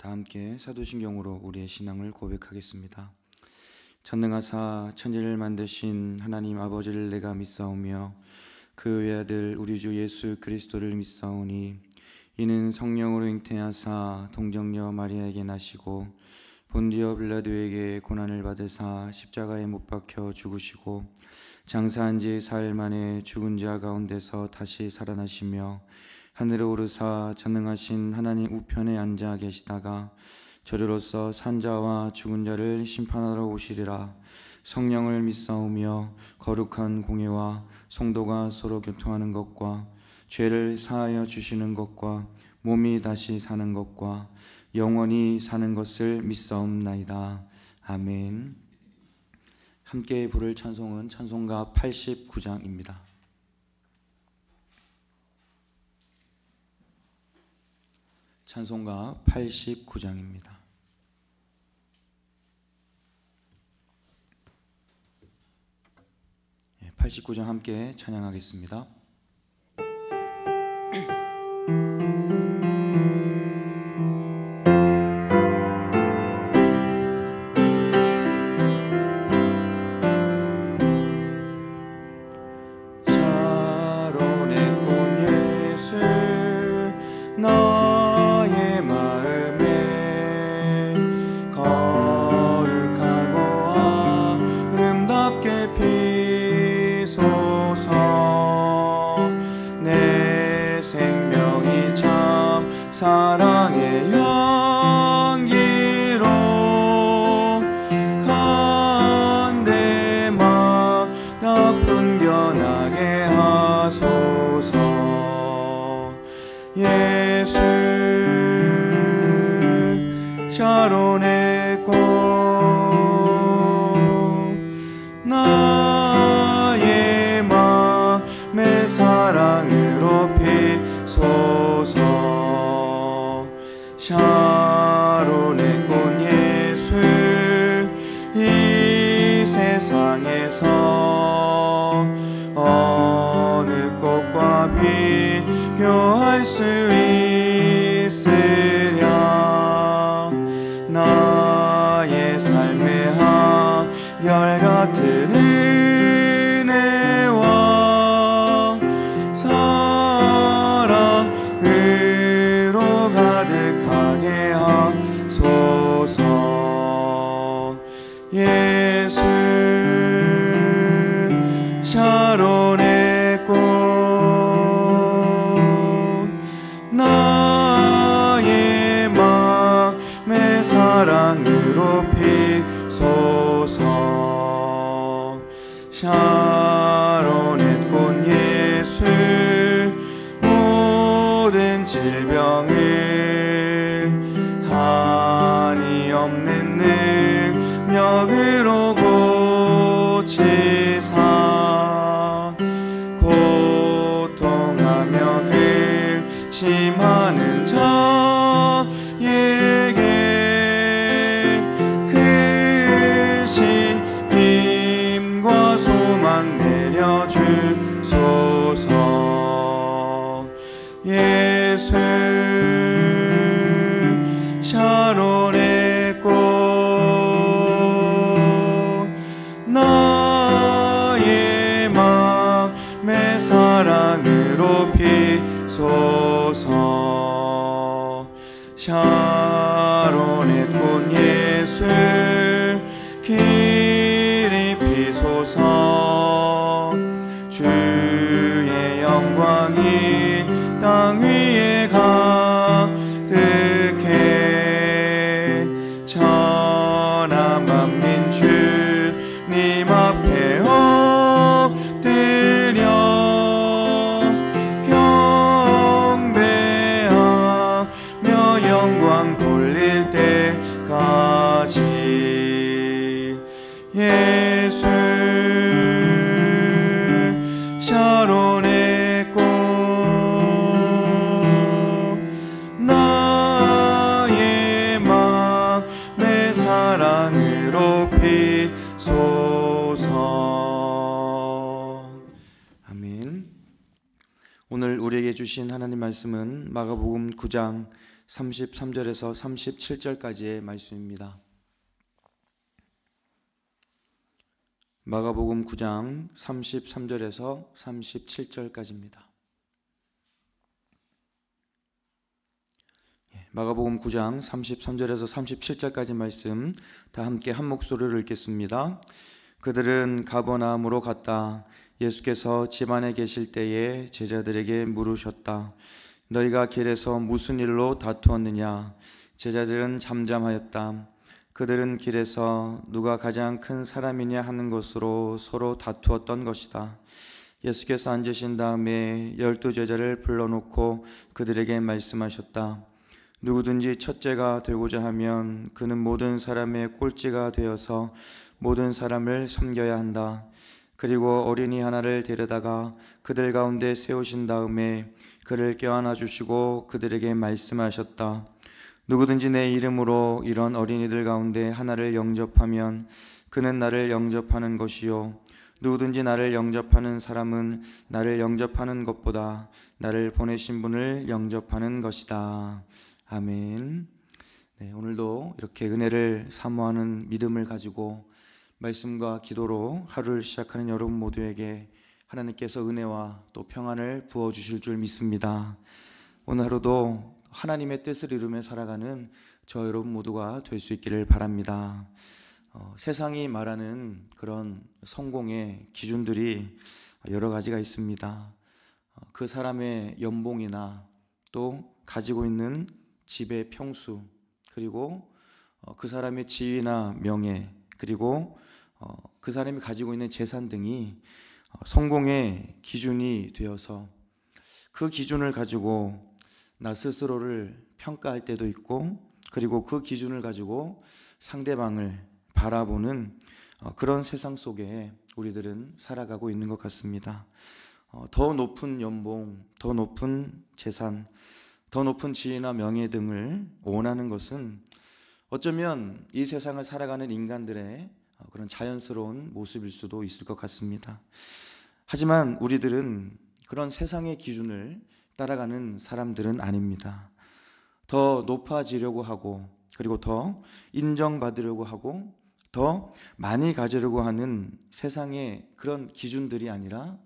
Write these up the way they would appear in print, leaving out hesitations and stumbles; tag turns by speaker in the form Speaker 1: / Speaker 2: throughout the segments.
Speaker 1: 다 함께 사도신경으로 우리의 신앙을 고백하겠습니다. 전능하사 천지를 만드신 하나님 아버지를 내가 믿사오며 그 외아들 우리 주 예수 그리스도를 믿사오니 이는 성령으로 잉태하사 동정녀 마리아에게 나시고 본디오 빌라도에게 고난을 받으사 십자가에 못 박혀 죽으시고 장사한 지 사흘 만에 죽은 자 가운데서 다시 살아나시며 하늘에 오르사 전능하신 하나님 우편에 앉아 계시다가 저리로서 산 자와 죽은 자를 심판하러 오시리라. 성령을 믿사오며 거룩한 공예와 성도가 서로 교통하는 것과 죄를 사하여 주시는 것과 몸이 다시 사는 것과 영원히 사는 것을 믿사옵나이다. 아멘. 함께 부를 찬송은 찬송가 89장입니다. 찬송가 89장입니다. 89장 함께 찬양하겠습니다. 샤론의 꽃 예수 너의 마음에 거룩하고 아름답게 피소서. 내 생명이 참 사랑의 향기로 간대마다 풍겨나게 하소서. 예수 샤론의 꽃 나의 맘의 사랑으로 피소서. 샤론의 꽃 예수 이 세상에서 어느 꽃과 비교할 수 있으랴. 나의 삶의 한결같은 은혜와 사랑으로 가득하게 하소서. 예수 샤론의 꽃 나의 맘의 사랑으로 피소서. 샤론의 꽃 예수 모든 질병을 한이 없는 능력으로 고치사 고통하며 근심하는 자에게 크신 힘과 소망 내려주소서. 예수 샤론의 꽃 나의 맘의 사랑으로 피소서. 샤론의 꽃 예수 길이 피소서. 주의 영광이 땅 위에 가득해 천하 만민 주님 앞에 엎드려 경배하며 영광 돌릴 때까지. 예수 샤론의 꽃 나의 맘의 사랑으로 피소서. 아멘. 오늘 우리에게 주신 하나님 말씀은 마가복음 9장 33절에서 37절까지의 말씀입니다. 마가복음 9장 33절에서 37절까지입니다. 마가복음 9장 33절에서 37절까지 말씀 다 함께 한 목소리로 읽겠습니다. 그들은 가버나움으로 갔다. 예수께서 집안에 계실 때에 제자들에게 물으셨다. 너희가 길에서 무슨 일로 다투었느냐? 제자들은 잠잠하였다. 그들은 길에서 누가 가장 큰 사람이냐 하는 것으로 서로 다투었던 것이다. 예수께서 앉으신 다음에 12 제자를 불러놓고 그들에게 말씀하셨다. 누구든지 첫째가 되고자 하면 그는 모든 사람의 꼴찌가 되어서 모든 사람을 섬겨야 한다. 그리고 어린이 하나를 데려다가 그들 가운데 세우신 다음에 그를 껴안아 주시고 그들에게 말씀하셨다. 누구든지 내 이름으로 이런 어린이들 가운데 하나를 영접하면 그는 나를 영접하는 것이요 누구든지 나를 영접하는 사람은 나를 영접하는 것보다 나를 보내신 분을 영접하는 것이다. 아멘. 네, 오늘도 이렇게 은혜를 사모하는 믿음을 가지고 말씀과 기도로 하루를 시작하는 여러분 모두에게 하나님께서 은혜와 또 평안을 부어주실 줄 믿습니다. 오늘 하루도 하나님의 뜻을 이루며 살아가는 저 여러분 모두가 될 수 있기를 바랍니다. 세상이 말하는 그런 성공의 기준들이 여러 가지가 있습니다. 그 사람의 연봉이나 또 가지고 있는 집의 평수, 그리고 그 사람의 지위나 명예, 그리고 그 사람이 가지고 있는 재산 등이 성공의 기준이 되어서 그 기준을 가지고 나 스스로를 평가할 때도 있고, 그리고 그 기준을 가지고 상대방을 바라보는 그런 세상 속에 우리들은 살아가고 있는 것 같습니다. 더 높은 연봉, 더 높은 재산, 더 높은 지위나 명예 등을 원하는 것은 어쩌면 이 세상을 살아가는 인간들의 그런 자연스러운 모습일 수도 있을 것 같습니다. 하지만 우리들은 그런 세상의 기준을 따라가는 사람들은 아닙니다. 더 높아지려고 하고, 그리고 더 인정받으려고 하고, 더 많이 가지려고 하는 세상의 그런 기준들이 아니라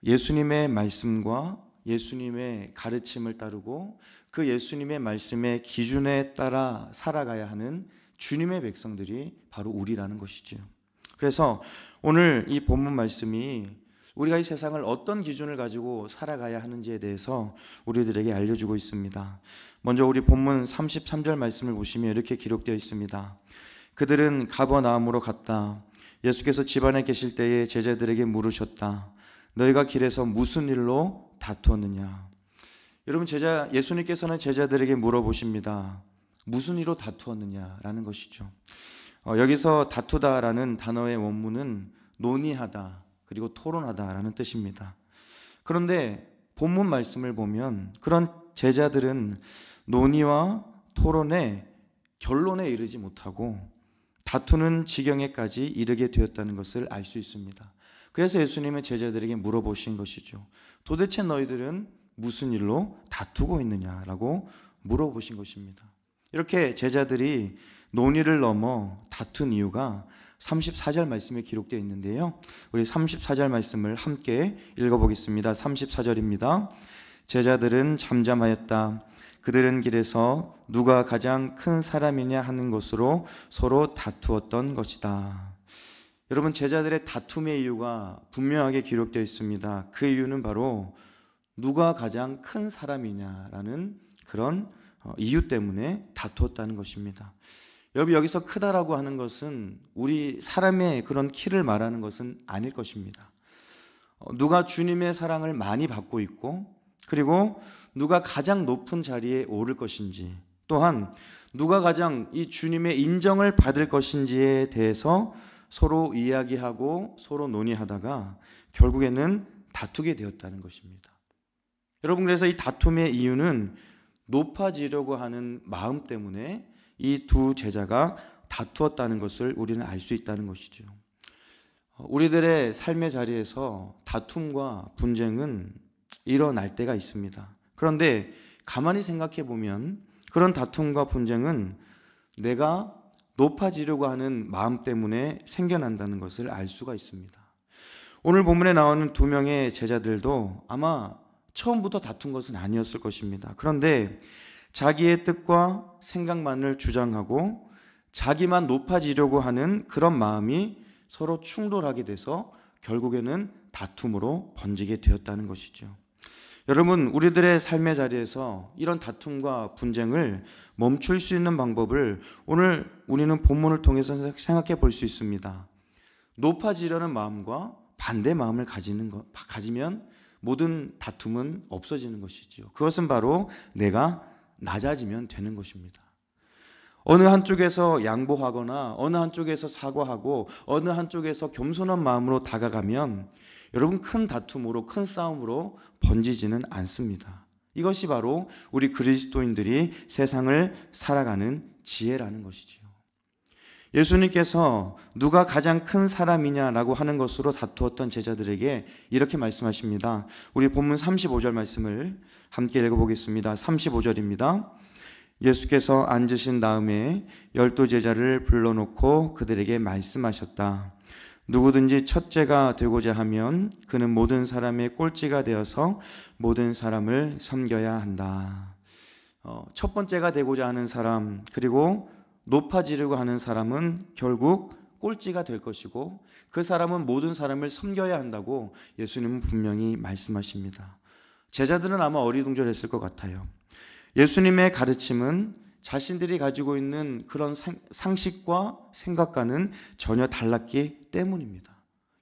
Speaker 1: 예수님의 말씀과 예수님의 가르침을 따르고 그 예수님의 말씀의 기준에 따라 살아가야 하는 주님의 백성들이 바로 우리라는 것이죠. 그래서 오늘 이 본문 말씀이 우리가 이 세상을 어떤 기준을 가지고 살아가야 하는지에 대해서 우리들에게 알려주고 있습니다. 먼저 우리 본문 33절 말씀을 보시면 이렇게 기록되어 있습니다. 그들은 가버나움으로 갔다. 예수께서 집안에 계실 때에 제자들에게 물으셨다. 너희가 길에서 무슨 일로 다투었느냐? 여러분, 예수님께서는 제자들에게 물어보십니다. 무슨 일로 다투었느냐라는 것이죠. 여기서 다투다라는 단어의 원문은 논의하다, 그리고 토론하다라는 뜻입니다. 그런데 본문 말씀을 보면 그런 제자들은 논의와 토론의 결론에 이르지 못하고 다투는 지경에까지 이르게 되었다는 것을 알 수 있습니다. 그래서 예수님은 제자들에게 물어보신 것이죠. 도대체 너희들은 무슨 일로 다투고 있느냐라고 물어보신 것입니다. 이렇게 제자들이 논의를 넘어 다툰 이유가 34절 말씀에 기록되어 있는데요. 우리 34절 말씀을 함께 읽어보겠습니다. 34절입니다. 제자들은 잠잠하였다. 그들은 길에서 누가 가장 큰 사람이냐 하는 것으로 서로 다투었던 것이다. 여러분, 제자들의 다툼의 이유가 분명하게 기록되어 있습니다. 그 이유는 바로 누가 가장 큰 사람이냐라는 그런 이유 때문에 다투었다는 것입니다. 여러분, 여기서 크다라고 하는 것은 우리 사람의 그런 키를 말하는 것은 아닐 것입니다. 누가 주님의 사랑을 많이 받고 있고, 그리고 누가 가장 높은 자리에 오를 것인지, 또한 누가 가장 이 주님의 인정을 받을 것인지에 대해서 서로 이야기하고 서로 논의하다가 결국에는 다투게 되었다는 것입니다. 여러분, 그래서 이 다툼의 이유는 높아지려고 하는 마음 때문에 이 두 제자가 다투었다는 것을 우리는 알 수 있다는 것이죠. 우리들의 삶의 자리에서 다툼과 분쟁은 일어날 때가 있습니다. 그런데 가만히 생각해 보면 그런 다툼과 분쟁은 내가 높아지려고 하는 마음 때문에 생겨난다는 것을 알 수가 있습니다. 오늘 본문에 나오는 두 명의 제자들도 아마 처음부터 다툰 것은 아니었을 것입니다. 그런데 자기의 뜻과 생각만을 주장하고 자기만 높아지려고 하는 그런 마음이 서로 충돌하게 돼서 결국에는 다툼으로 번지게 되었다는 것이죠. 여러분, 우리들의 삶의 자리에서 이런 다툼과 분쟁을 멈출 수 있는 방법을 오늘 우리는 본문을 통해서 생각해 볼 수 있습니다. 높아지려는 마음과 반대 마음을 가지면 모든 다툼은 없어지는 것이지요. 그것은 바로 내가 낮아지면 되는 것입니다. 어느 한쪽에서 양보하거나 어느 한쪽에서 사과하고 어느 한쪽에서 겸손한 마음으로 다가가면 여러분, 큰 다툼으로, 큰 싸움으로 번지지는 않습니다. 이것이 바로 우리 그리스도인들이 세상을 살아가는 지혜라는 것이지요. 예수님께서 누가 가장 큰 사람이냐라고 하는 것으로 다투었던 제자들에게 이렇게 말씀하십니다. 우리 본문 35절 말씀을 함께 읽어보겠습니다. 35절입니다. 예수께서 앉으신 다음에 12제자를 불러놓고 그들에게 말씀하셨다. 누구든지 첫째가 되고자 하면 그는 모든 사람의 꼴찌가 되어서 모든 사람을 섬겨야 한다. 첫 번째가 되고자 하는 사람, 그리고 높아지려고 하는 사람은 결국 꼴찌가 될 것이고 그 사람은 모든 사람을 섬겨야 한다고 예수님은 분명히 말씀하십니다. 제자들은 아마 어리둥절했을 것 같아요. 예수님의 가르침은 자신들이 가지고 있는 그런 상식과 생각과는 전혀 달랐기 때문입니다.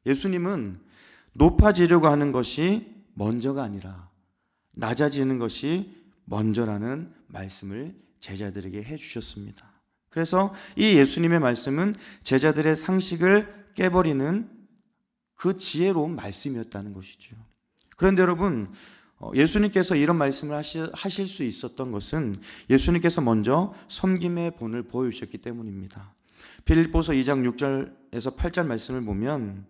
Speaker 1: 예수님은 높아지려고 하는 것이 먼저가 아니라 낮아지는 것이 먼저라는 말씀을 제자들에게 해주셨습니다. 그래서 이 예수님의 말씀은 제자들의 상식을 깨버리는 그 지혜로운 말씀이었다는 것이죠. 그런데 여러분, 예수님께서 이런 말씀을 하실 수 있었던 것은 예수님께서 먼저 섬김의 본을 보여주셨기 때문입니다. 빌립보서 2장 6절에서 8절 말씀을 보면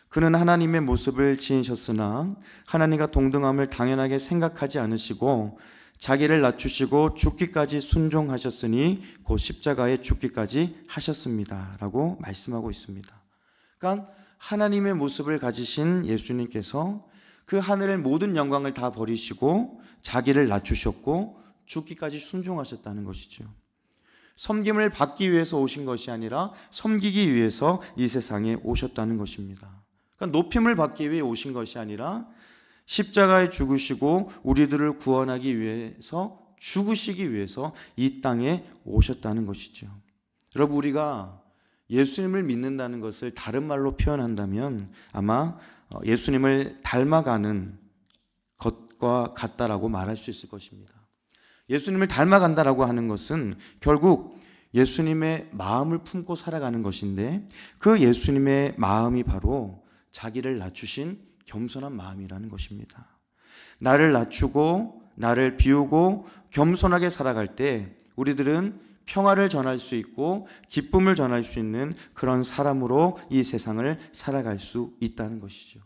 Speaker 1: 그는 하나님의 모습을 지니셨으나 하나님과 동등함을 당연하게 생각하지 않으시고 자기를 낮추시고 죽기까지 순종하셨으니 곧 십자가에 죽기까지 하셨습니다 라고 말씀하고 있습니다. 그러니까 하나님의 모습을 가지신 예수님께서 그 하늘의 모든 영광을 다 버리시고 자기를 낮추셨고 죽기까지 순종하셨다는 것이죠. 섬김을 받기 위해서 오신 것이 아니라 섬기기 위해서 이 세상에 오셨다는 것입니다. 그러니까 높임을 받기 위해 오신 것이 아니라 십자가에 죽으시고 우리들을 구원하기 위해서 죽으시기 위해서 이 땅에 오셨다는 것이죠. 여러분, 우리가 예수님을 믿는다는 것을 다른 말로 표현한다면 아마 예수님을 닮아가는 것과 같다라고 말할 수 있을 것입니다. 예수님을 닮아간다라고 하는 것은 결국 예수님의 마음을 품고 살아가는 것인데 그 예수님의 마음이 바로 자기를 낮추신 겸손한 마음이라는 것입니다. 나를 낮추고 나를 비우고 겸손하게 살아갈 때 우리들은 평화를 전할 수 있고 기쁨을 전할 수 있는 그런 사람으로 이 세상을 살아갈 수 있다는 것이죠.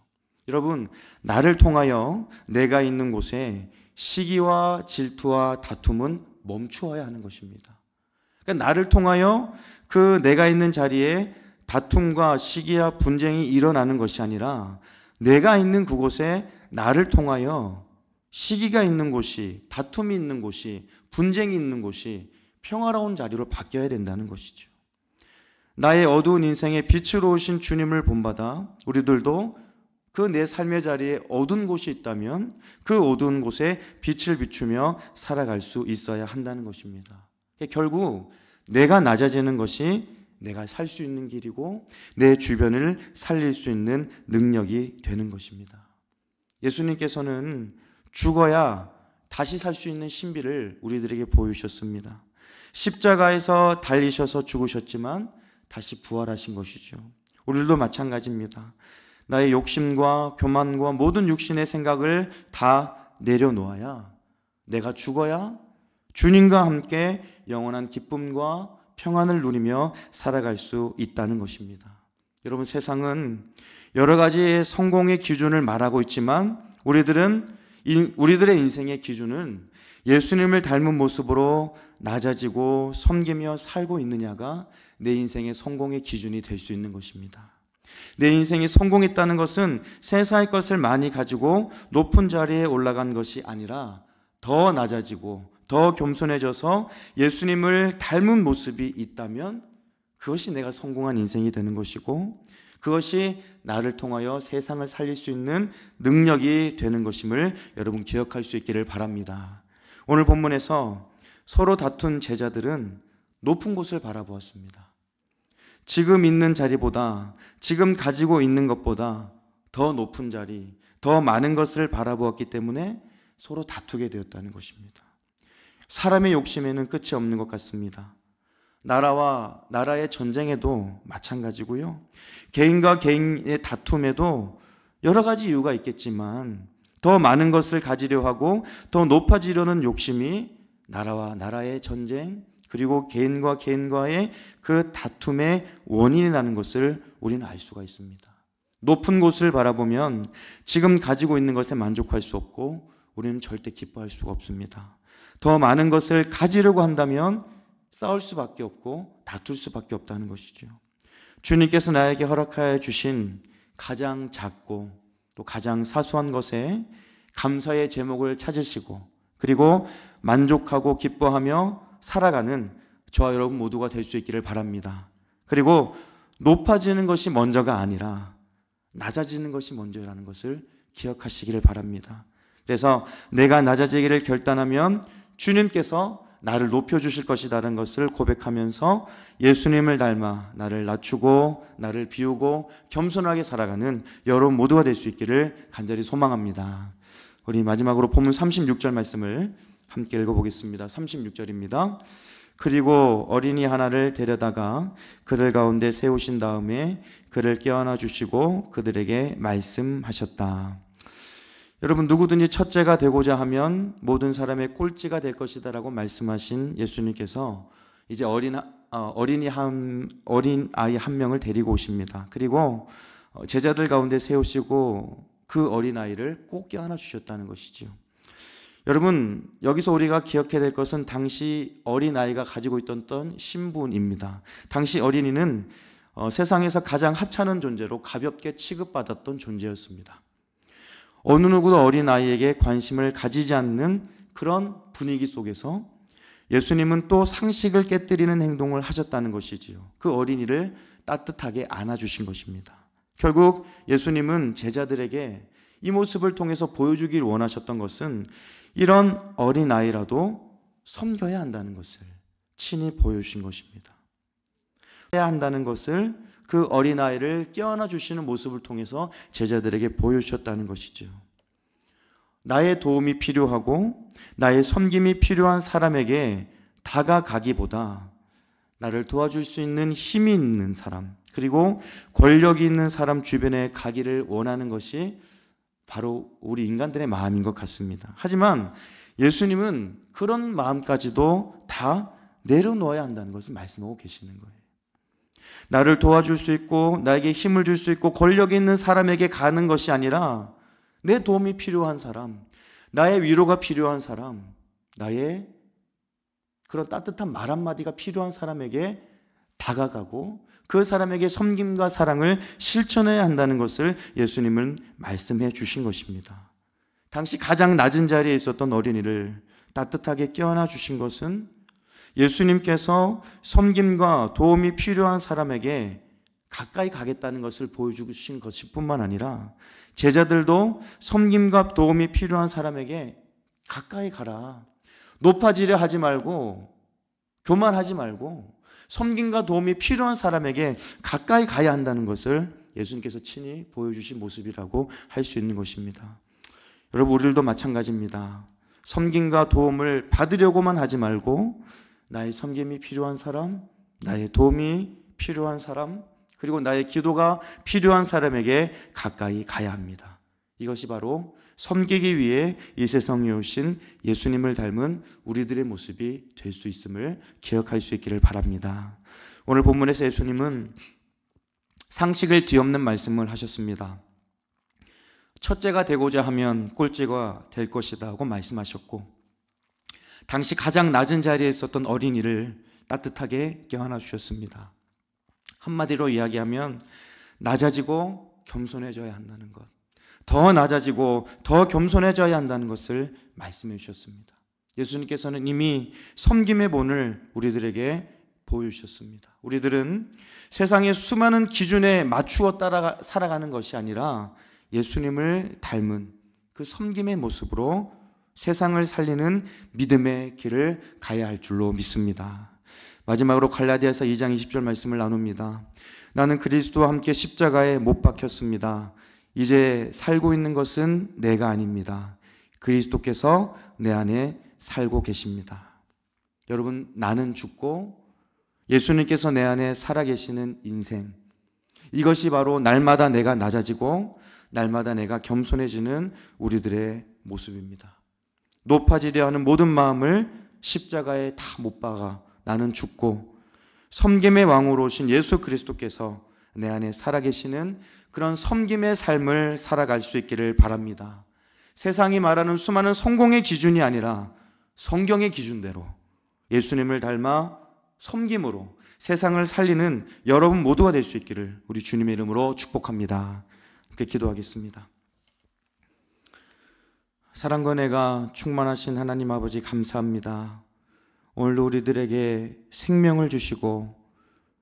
Speaker 1: 여러분, 나를 통하여 내가 있는 곳에 시기와 질투와 다툼은 멈추어야 하는 것입니다. 그러니까 나를 통하여 그 내가 있는 자리에 다툼과 시기와 분쟁이 일어나는 것이 아니라 내가 있는 그곳에 나를 통하여 시기가 있는 곳이, 다툼이 있는 곳이, 분쟁이 있는 곳이 평화로운 자리로 바뀌어야 된다는 것이죠. 나의 어두운 인생에 빛으로 오신 주님을 본받아 우리들도 그 내 삶의 자리에 어두운 곳이 있다면 그 어두운 곳에 빛을 비추며 살아갈 수 있어야 한다는 것입니다. 결국 내가 낮아지는 것이 내가 살 수 있는 길이고 내 주변을 살릴 수 있는 능력이 되는 것입니다. 예수님께서는 죽어야 다시 살 수 있는 신비를 우리들에게 보여주셨습니다. 십자가에서 달리셔서 죽으셨지만 다시 부활하신 것이죠. 우리들도 마찬가지입니다. 나의 욕심과 교만과 모든 육신의 생각을 다 내려놓아야 내가 죽어야 주님과 함께 영원한 기쁨과 평안을 누리며 살아갈 수 있다는 것입니다. 여러분, 세상은 여러 가지의 성공의 기준을 말하고 있지만 우리들의 인생의 기준은 예수님을 닮은 모습으로 낮아지고 섬기며 살고 있느냐가 내 인생의 성공의 기준이 될 수 있는 것입니다. 내 인생이 성공했다는 것은 세상의 것을 많이 가지고 높은 자리에 올라간 것이 아니라 더 낮아지고 더 겸손해져서 예수님을 닮은 모습이 있다면 그것이 내가 성공한 인생이 되는 것이고, 그것이 나를 통하여 세상을 살릴 수 있는 능력이 되는 것임을 여러분 기억할 수 있기를 바랍니다. 오늘 본문에서 서로 다툰 제자들은 높은 곳을 바라보았습니다. 지금 있는 자리보다, 지금 가지고 있는 것보다 더 높은 자리, 더 많은 것을 바라보았기 때문에 서로 다투게 되었다는 것입니다. 사람의 욕심에는 끝이 없는 것 같습니다. 나라와 나라의 전쟁에도 마찬가지고요. 개인과 개인의 다툼에도 여러 가지 이유가 있겠지만 더 많은 것을 가지려 하고 더 높아지려는 욕심이 나라와 나라의 전쟁, 그리고 개인과 개인과의 그 다툼의 원인이라는 것을 우리는 알 수가 있습니다. 높은 곳을 바라보면 지금 가지고 있는 것에 만족할 수 없고 우리는 절대 기뻐할 수가 없습니다. 더 많은 것을 가지려고 한다면 싸울 수밖에 없고 다툴 수밖에 없다는 것이죠. 주님께서 나에게 허락하여 주신 가장 작고 또 가장 사소한 것에 감사의 제목을 찾으시고 그리고 만족하고 기뻐하며 살아가는 저와 여러분 모두가 될 수 있기를 바랍니다. 그리고 높아지는 것이 먼저가 아니라 낮아지는 것이 먼저라는 것을 기억하시기를 바랍니다. 그래서 내가 낮아지기를 결단하면 주님께서 나를 높여주실 것이라는 것을 고백하면서 예수님을 닮아 나를 낮추고 나를 비우고 겸손하게 살아가는 여러분 모두가 될 수 있기를 간절히 소망합니다. 우리 마지막으로 본문 36절 말씀을 함께 읽어보겠습니다. 36절입니다. 그리고 어린이 하나를 데려다가 그들 가운데 세우신 다음에 그를 껴안아 주시고 그들에게 말씀하셨다. 여러분, 누구든지 첫째가 되고자 하면 모든 사람의 꼴찌가 될 것이다 라고 말씀하신 예수님께서 이제 어린 아이 한 명을 데리고 오십니다. 그리고 제자들 가운데 세우시고 그 어린아이를 꼭 껴안아 주셨다는 것이지요. 여러분, 여기서 우리가 기억해야 될 것은 당시 어린아이가 가지고 있던 신분입니다. 당시 어린이는 세상에서 가장 하찮은 존재로 가볍게 취급받았던 존재였습니다. 어느 누구도 어린아이에게 관심을 가지지 않는 그런 분위기 속에서 예수님은 또 상식을 깨뜨리는 행동을 하셨다는 것이지요. 그 어린이를 따뜻하게 안아주신 것입니다. 결국 예수님은 제자들에게 이 모습을 통해서 보여주길 원하셨던 것은 이런 어린아이라도 섬겨야 한다는 것을 친히 보여주신 것입니다. 해야 한다는 것을 그 어린아이를 껴안아 주시는 모습을 통해서 제자들에게 보여주셨다는 것이죠. 나의 도움이 필요하고 나의 섬김이 필요한 사람에게 다가가기보다 나를 도와줄 수 있는 힘이 있는 사람, 그리고 권력이 있는 사람 주변에 가기를 원하는 것이 바로 우리 인간들의 마음인 것 같습니다. 하지만 예수님은 그런 마음까지도 다 내려놓아야 한다는 것을 말씀하고 계시는 거예요. 나를 도와줄 수 있고 나에게 힘을 줄 수 있고 권력이 있는 사람에게 가는 것이 아니라 내 도움이 필요한 사람, 나의 위로가 필요한 사람, 나의 그런 따뜻한 말 한마디가 필요한 사람에게 다가가고 그 사람에게 섬김과 사랑을 실천해야 한다는 것을 예수님은 말씀해 주신 것입니다. 당시 가장 낮은 자리에 있었던 어린이를 따뜻하게 껴안아 주신 것은 예수님께서 섬김과 도움이 필요한 사람에게 가까이 가겠다는 것을 보여주신 것일 뿐만 아니라 제자들도 섬김과 도움이 필요한 사람에게 가까이 가라, 높아지려 하지 말고 교만하지 말고 섬김과 도움이 필요한 사람에게 가까이 가야 한다는 것을 예수님께서 친히 보여주신 모습이라고 할 수 있는 것입니다. 여러분, 우리들도 마찬가지입니다. 섬김과 도움을 받으려고만 하지 말고 나의 섬김이 필요한 사람, 나의 도움이 필요한 사람, 그리고 나의 기도가 필요한 사람에게 가까이 가야 합니다. 이것이 바로 섬기기 위해 이 세상에 오신 예수님을 닮은 우리들의 모습이 될 수 있음을 기억할 수 있기를 바랍니다. 오늘 본문에서 예수님은 상식을 뒤엎는 말씀을 하셨습니다. 첫째가 되고자 하면 꼴찌가 될 것이다 하고 말씀하셨고, 당시 가장 낮은 자리에 있었던 어린이를 따뜻하게 껴안아 주셨습니다. 한마디로 이야기하면 낮아지고 겸손해져야 한다는 것, 더 낮아지고 더 겸손해져야 한다는 것을 말씀해 주셨습니다. 예수님께서는 이미 섬김의 본을 우리들에게 보여주셨습니다. 우리들은 세상의 수많은 기준에 맞추어 살아가는 것이 아니라 예수님을 닮은 그 섬김의 모습으로 세상을 살리는 믿음의 길을 가야 할 줄로 믿습니다. 마지막으로 갈라디아서 2장 20절 말씀을 나눕니다. 나는 그리스도와 함께 십자가에 못 박혔습니다. 이제 살고 있는 것은 내가 아닙니다. 그리스도께서 내 안에 살고 계십니다. 여러분, 나는 죽고 예수님께서 내 안에 살아계시는 인생, 이것이 바로 날마다 내가 낮아지고 날마다 내가 겸손해지는 우리들의 모습입니다. 높아지려 하는 모든 마음을 십자가에 다 못 박아 나는 죽고 섬김의 왕으로 오신 예수 그리스도께서 내 안에 살아계시는 그런 섬김의 삶을 살아갈 수 있기를 바랍니다. 세상이 말하는 수많은 성공의 기준이 아니라 성경의 기준대로 예수님을 닮아 섬김으로 세상을 살리는 여러분 모두가 될 수 있기를 우리 주님의 이름으로 축복합니다. 함께 기도하겠습니다. 사랑과 은혜가 충만하신 하나님 아버지, 감사합니다. 오늘도 우리들에게 생명을 주시고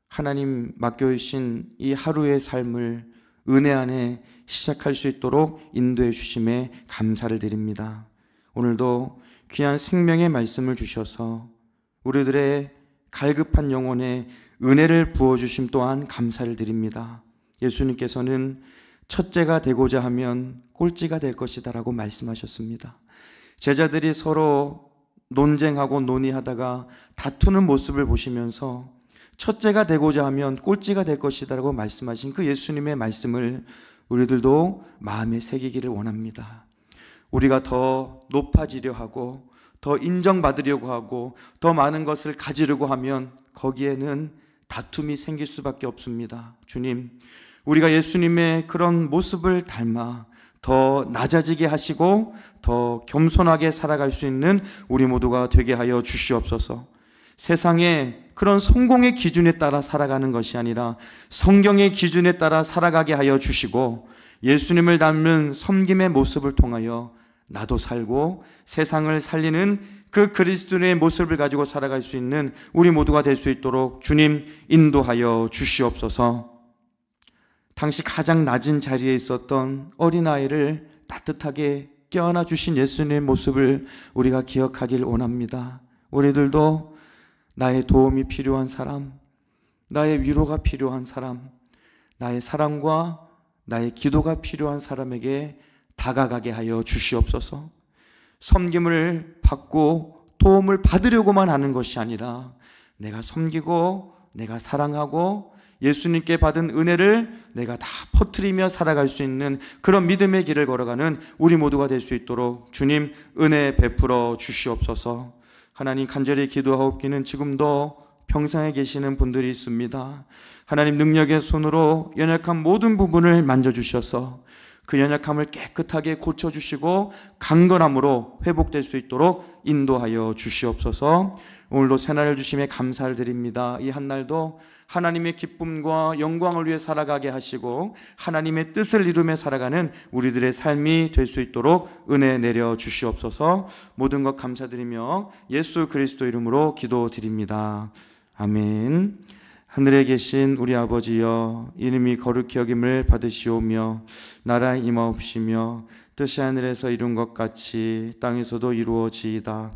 Speaker 1: 하나님 맡겨주신 이 하루의 삶을 은혜 안에 시작할 수 있도록 인도해 주심에 감사를 드립니다. 오늘도 귀한 생명의 말씀을 주셔서 우리들의 갈급한 영혼에 은혜를 부어주심 또한 감사를 드립니다. 예수님께서는 첫째가 되고자 하면 꼴찌가 될 것이다 라고 말씀하셨습니다. 제자들이 서로 논쟁하고 논의하다가 다투는 모습을 보시면서 첫째가 되고자 하면 꼴찌가 될 것이다 라고 말씀하신 그 예수님의 말씀을 우리들도 마음에 새기기를 원합니다. 우리가 더 높아지려 하고 더 인정받으려고 하고 더 많은 것을 가지려고 하면 거기에는 다툼이 생길 수밖에 없습니다. 주님, 우리가 예수님의 그런 모습을 닮아 더 낮아지게 하시고 더 겸손하게 살아갈 수 있는 우리 모두가 되게 하여 주시옵소서. 세상의 그런 성공의 기준에 따라 살아가는 것이 아니라 성경의 기준에 따라 살아가게 하여 주시고 예수님을 닮은 섬김의 모습을 통하여 나도 살고 세상을 살리는 그 그리스도의 모습을 가지고 살아갈 수 있는 우리 모두가 될 수 있도록 주님 인도하여 주시옵소서. 당시 가장 낮은 자리에 있었던 어린아이를 따뜻하게 껴안아 주신 예수님의 모습을 우리가 기억하길 원합니다. 우리들도 나의 도움이 필요한 사람, 나의 위로가 필요한 사람, 나의 사랑과 나의 기도가 필요한 사람에게 다가가게 하여 주시옵소서. 섬김을 받고 도움을 받으려고만 하는 것이 아니라 내가 섬기고 내가 사랑하고 예수님께 받은 은혜를 내가 다 퍼뜨리며 살아갈 수 있는 그런 믿음의 길을 걸어가는 우리 모두가 될 수 있도록 주님 은혜 베풀어 주시옵소서. 하나님, 간절히 기도하옵기는 지금도 병상에 계시는 분들이 있습니다. 하나님, 능력의 손으로 연약한 모든 부분을 만져주셔서 그 연약함을 깨끗하게 고쳐주시고 강건함으로 회복될 수 있도록 인도하여 주시옵소서. 오늘도 새날을 주심에 감사를 드립니다. 이 한날도 하나님의 기쁨과 영광을 위해 살아가게 하시고 하나님의 뜻을 이루며 살아가는 우리들의 삶이 될 수 있도록 은혜 내려 주시옵소서. 모든 것 감사드리며 예수 그리스도 이름으로 기도드립니다. 아멘. 하늘에 계신 우리 아버지여, 이름이 거룩히 여김을 받으시오며 나라 임하옵시며 뜻이 하늘에서 이룬 것 같이 땅에서도 이루어지이다.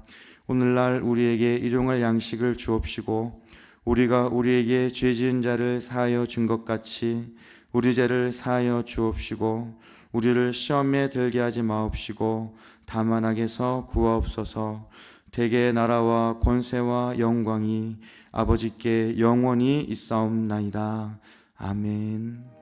Speaker 1: 오늘날 우리에게 일용할 양식을 주옵시고 우리가 우리에게 죄 지은 자를 사하여 준 것 같이 우리 죄를 사하여 주옵시고 우리를 시험에 들게 하지 마옵시고 다만 악에서 구하옵소서. 대개 나라와 권세와 영광이 아버지께 영원히 있사옵나이다. 아멘.